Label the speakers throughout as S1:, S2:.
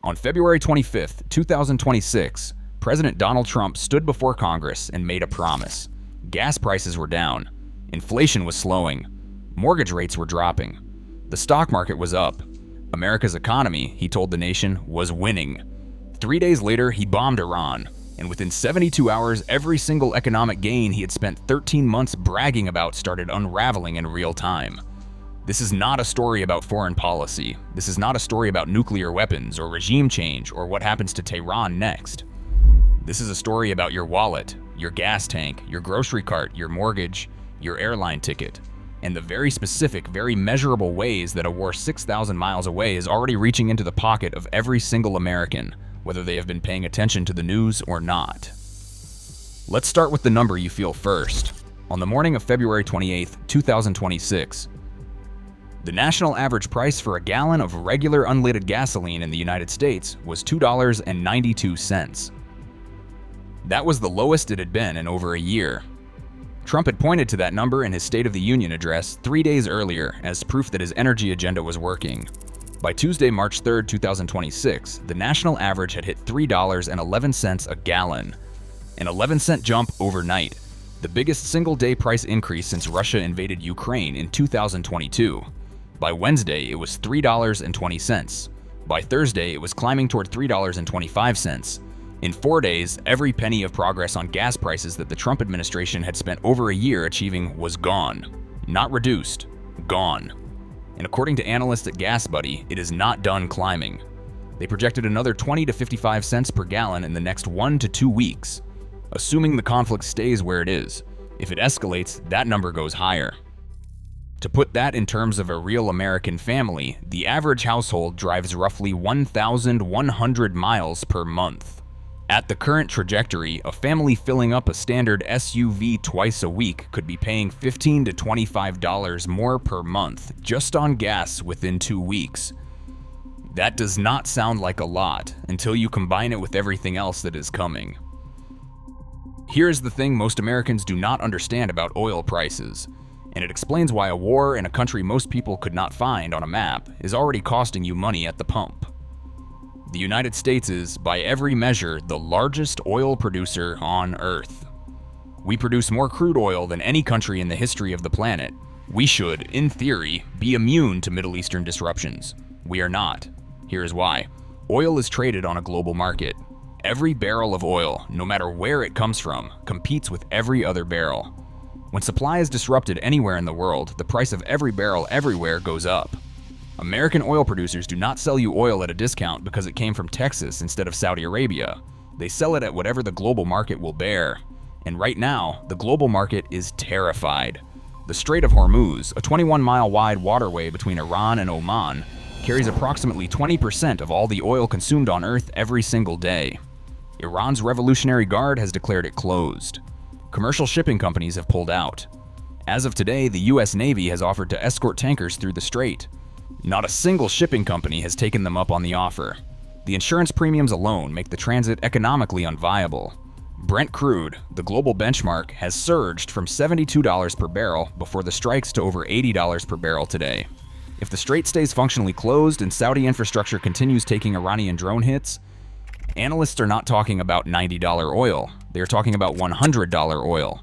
S1: On February 25, 2026, President Donald Trump stood before Congress and made a promise. Gas prices were down. Inflation was slowing. Mortgage rates were dropping. The stock market was up. America's economy, he told the nation, was winning. 3 days later, he bombed Iran. And within 72 hours, every single economic gain he had spent 13 months bragging about started unraveling in real time. This is not a story about foreign policy. This is not a story about nuclear weapons or regime change or what happens to Tehran next. This is a story about your wallet, your gas tank, your grocery cart, your mortgage, your airline ticket, and the very specific, very measurable ways that a war 6,000 miles away is already reaching into the pocket of every single American, whether they have been paying attention to the news or not. Let's start with the number you feel first. On the morning of February 28, 2026, the national average price for a gallon of regular unleaded gasoline in the United States was $2.92. That was the lowest it had been in over a year. Trump had pointed to that number in his State of the Union address 3 days earlier as proof that his energy agenda was working. By Tuesday, March 3, 2026, the national average had hit $3.11 a gallon, an 11-cent jump overnight, the biggest single-day price increase since Russia invaded Ukraine in 2022. By Wednesday, it was $3.20. By Thursday, it was climbing toward $3.25. In 4 days, every penny of progress on gas prices that the Trump administration had spent over a year achieving was gone. Not reduced, gone. And according to analysts at GasBuddy, it is not done climbing. They projected another 20 to 55 cents per gallon in the next 1 to 2 weeks. Assuming the conflict stays where it is, if it escalates, that number goes higher. To put that in terms of a real American family, the average household drives roughly 1,100 miles per month. At the current trajectory, a family filling up a standard SUV twice a week could be paying $15 to $25 more per month just on gas within 2 weeks. That does not sound like a lot until you combine it with everything else that is coming. Here's the thing most Americans do not understand about oil prices, and it explains why a war in a country most people could not find on a map is already costing you money at the pump. The United States is, by every measure, the largest oil producer on Earth. We produce more crude oil than any country in the history of the planet. We should, in theory, be immune to Middle Eastern disruptions. We are not. Here is why. Oil is traded on a global market. Every barrel of oil, no matter where it comes from, competes with every other barrel. When supply is disrupted anywhere in the world, the price of every barrel everywhere goes up. American oil producers do not sell you oil at a discount because it came from Texas instead of Saudi Arabia. They sell it at whatever the global market will bear. And right now, the global market is terrified. The Strait of Hormuz, a 21-mile wide waterway between Iran and Oman, carries approximately 20% of all the oil consumed on Earth every single day. Iran's Revolutionary Guard has declared it closed. Commercial shipping companies have pulled out. As of today, the U.S. Navy has offered to escort tankers through the strait. Not a single shipping company has taken them up on the offer. The insurance premiums alone make the transit economically unviable. Brent crude, the global benchmark, has surged from $72 per barrel before the strikes to over $80 per barrel today. If the strait stays functionally closed and Saudi infrastructure continues taking Iranian drone hits, analysts are not talking about $90 oil. They are talking about $100 oil.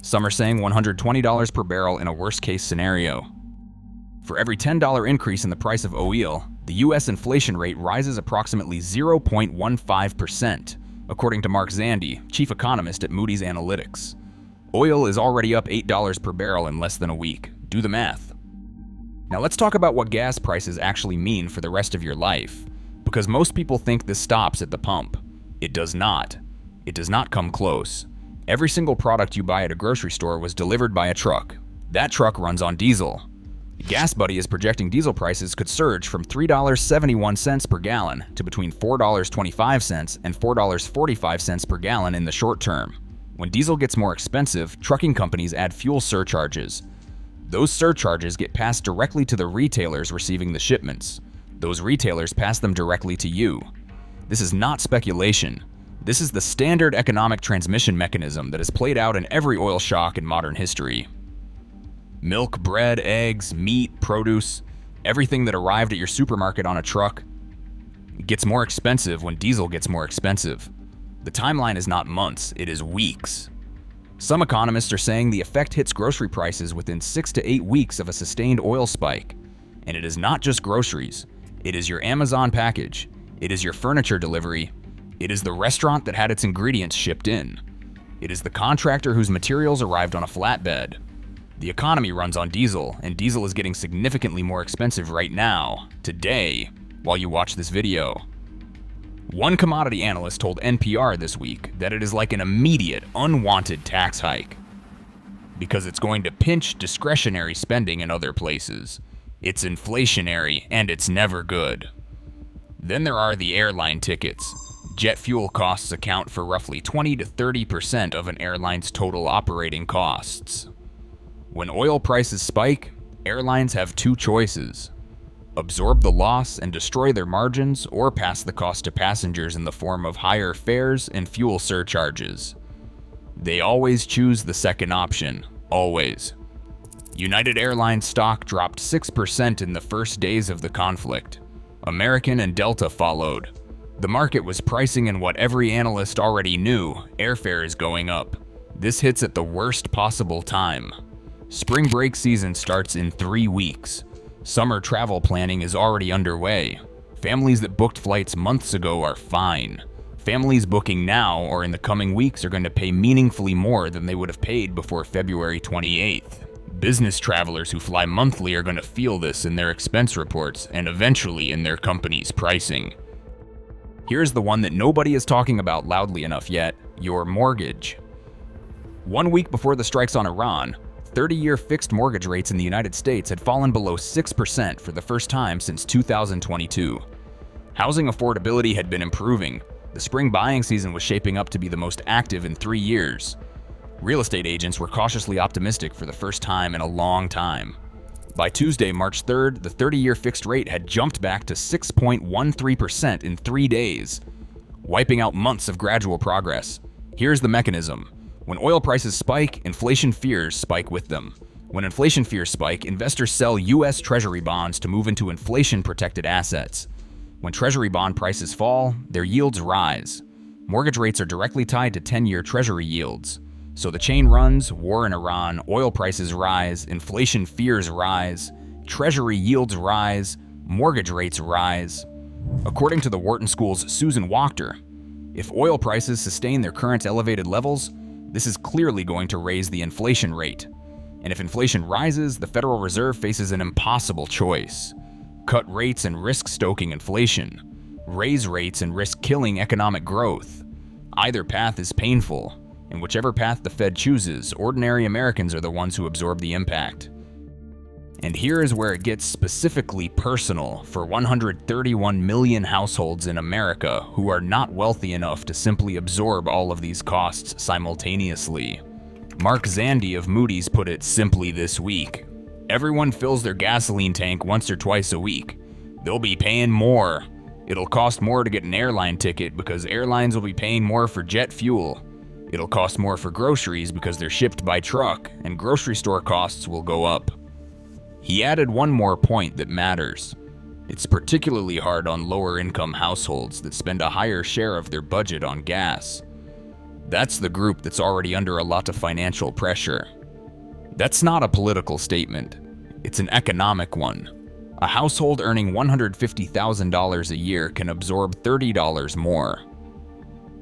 S1: Some are saying $120 per barrel in a worst-case scenario. For every $10 increase in the price of oil, the U.S. inflation rate rises approximately 0.15%, according to Mark Zandi, chief economist at Moody's Analytics. Oil is already up $8 per barrel in less than a week. Do the math. Now let's talk about what gas prices actually mean for the rest of your life, because most people think this stops at the pump. It does not. It does not come close. Every single product you buy at a grocery store was delivered by a truck. That truck runs on diesel. GasBuddy is projecting diesel prices could surge from $3.71 per gallon to between $4.25 and $4.45 per gallon in the short term. When diesel gets more expensive, trucking companies add fuel surcharges. Those surcharges get passed directly to the retailers receiving the shipments. Those retailers pass them directly to you. This is not speculation. This is the standard economic transmission mechanism that has played out in every oil shock in modern history. Milk, bread, eggs, meat, produce, everything that arrived at your supermarket on a truck, It gets more expensive when diesel gets more expensive. The timeline is not months, it is weeks. Some economists are saying the effect hits grocery prices within 6 to 8 weeks of a sustained oil spike. And it is not just groceries. It is your Amazon package. It is your furniture delivery. It is the restaurant that had its ingredients shipped in. It is the contractor whose materials arrived on a flatbed. The economy runs on diesel, and diesel is getting significantly more expensive right now, today, while you watch this video. One commodity analyst told NPR this week that it is like an immediate, unwanted tax hike, because it's going to pinch discretionary spending in other places. It's inflationary, and it's never good. Then there are the airline tickets. Jet fuel costs account for roughly 20 to 30% of an airline's total operating costs. When oil prices spike, airlines have two choices: absorb the loss and destroy their margins, or pass the cost to passengers in the form of higher fares and fuel surcharges. They always choose the second option, always. United Airlines stock dropped 6% in the first days of the conflict. American and Delta followed. The market was pricing in what every analyst already knew: airfare is going up. This hits at the worst possible time. Spring break season starts in 3 weeks. Summer travel planning is already underway. Families that booked flights months ago are fine. Families booking now or in the coming weeks are going to pay meaningfully more than they would have paid before February 28th. Business travelers who fly monthly are going to feel this in their expense reports and eventually in their company's pricing. Here's the one that nobody is talking about loudly enough yet: your mortgage. 1 week before the strikes on Iran, 30-year fixed mortgage rates in the United States had fallen below 6% for the first time since 2022. Housing affordability had been improving. The spring buying season was shaping up to be the most active in 3 years. Real estate agents were cautiously optimistic for the first time in a long time. By Tuesday, March 3rd, the 30-year fixed rate had jumped back to 6.13% in 3 days, wiping out months of gradual progress. Here's the mechanism. When oil prices spike, inflation fears spike with them. When inflation fears spike, investors sell U.S. Treasury bonds to move into inflation-protected assets. When Treasury bond prices fall, their yields rise. Mortgage rates are directly tied to 10-year Treasury yields. So the chain runs: war in Iran, oil prices rise, inflation fears rise, Treasury yields rise, mortgage rates rise. According to the Wharton School's Susan Wachter, if oil prices sustain their current elevated levels, this is clearly going to raise the inflation rate. And if inflation rises, the Federal Reserve faces an impossible choice: cut rates and risk stoking inflation, raise rates and risk killing economic growth. Either path is painful, and whichever path the Fed chooses, ordinary Americans are the ones who absorb the impact. And here is where it gets specifically personal for 131 million households in America who are not wealthy enough to simply absorb all of these costs simultaneously. Mark Zandi of Moody's put it simply this week: everyone fills their gasoline tank once or twice a week. They'll be paying more. It'll cost more to get an airline ticket because airlines will be paying more for jet fuel. It'll cost more for groceries because they're shipped by truck, and grocery store costs will go up. He added one more point that matters. It's particularly hard on lower-income households that spend a higher share of their budget on gas. That's the group that's already under a lot of financial pressure. That's not a political statement. It's an economic one. A household earning $150,000 a year can absorb $30 more.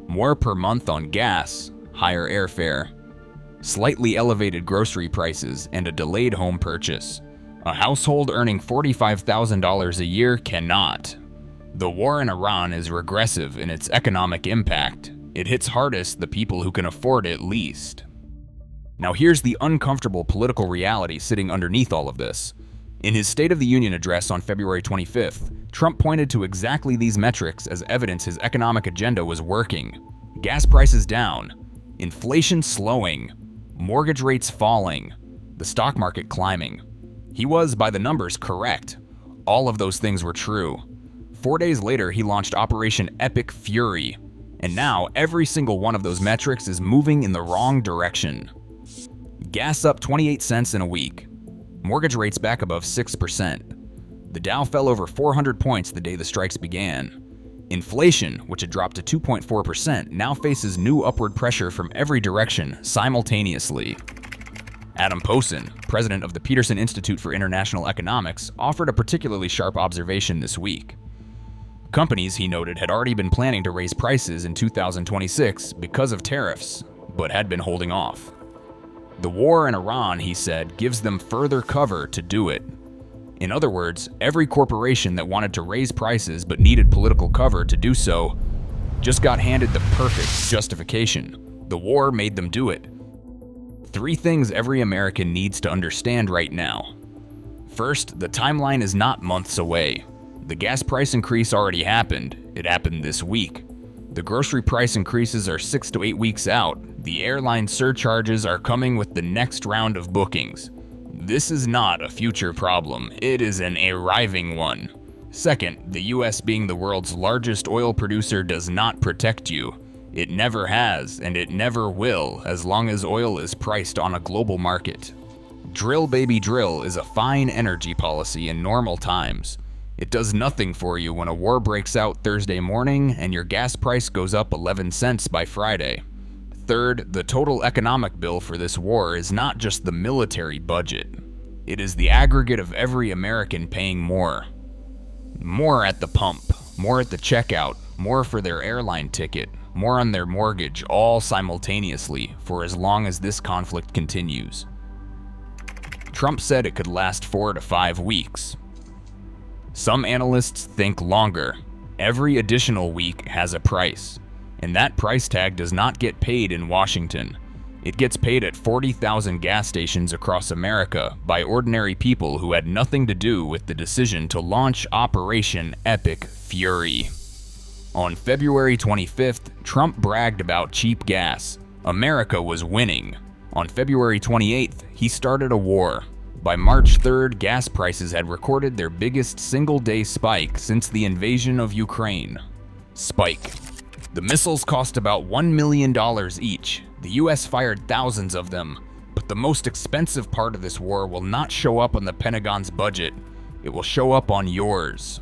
S1: More per month on gas, higher airfare, slightly elevated grocery prices, and a delayed home purchase. A household earning $45,000 a year cannot. The war in Iran is regressive in its economic impact. It hits hardest the people who can afford it least. Now here's the uncomfortable political reality sitting underneath all of this. In his State of the Union address on February 25th, Trump pointed to exactly these metrics as evidence his economic agenda was working. Gas prices down, inflation slowing, mortgage rates falling, the stock market climbing. He was, by the numbers, correct. All of those things were true. 4 days later, he launched Operation Epic Fury, and now every single one of those metrics is moving in the wrong direction. Gas up 28 cents in a week. Mortgage rates back above 6%. The Dow fell over 400 points the day the strikes began. Inflation, which had dropped to 2.4%, now faces new upward pressure from every direction simultaneously. Adam Posen, president of the Peterson Institute for International Economics, offered a particularly sharp observation this week. Companies, he noted, had already been planning to raise prices in 2026 because of tariffs, but had been holding off. The war in Iran, he said, gives them further cover to do it. In other words, every corporation that wanted to raise prices but needed political cover to do so just got handed the perfect justification. The war made them do it. 3 things every American needs to understand right now. First, the timeline is not months away. The gas price increase already happened. It happened this week. The grocery price increases are 6 to 8 weeks out. The airline surcharges are coming with the next round of bookings. This is not a future problem. It is an arriving one. Second, the US being the world's largest oil producer does not protect you. It never has, and it never will, as long as oil is priced on a global market. Drill baby drill is a fine energy policy in normal times. It does nothing for you when a war breaks out Thursday morning and your gas price goes up 11 cents by Friday. Third, the total economic bill for this war is not just the military budget. It is the aggregate of every American paying more. More at the pump, more at the checkout, more for their airline ticket, more on their mortgage, all simultaneously for as long as this conflict continues. Trump said it could last 4 to 5 weeks. Some analysts think longer. Every additional week has a price, and that price tag does not get paid in Washington. It gets paid at 40,000 gas stations across America by ordinary people who had nothing to do with the decision to launch Operation Epic Fury. On February 25th, Trump bragged about cheap gas. America was winning. On February 28th, he started a war. By March 3rd, gas prices had recorded their biggest single-day spike since the invasion of Ukraine. Spike. The missiles cost about $1 million each. The US fired thousands of them. But the most expensive part of this war will not show up on the Pentagon's budget. It will show up on yours.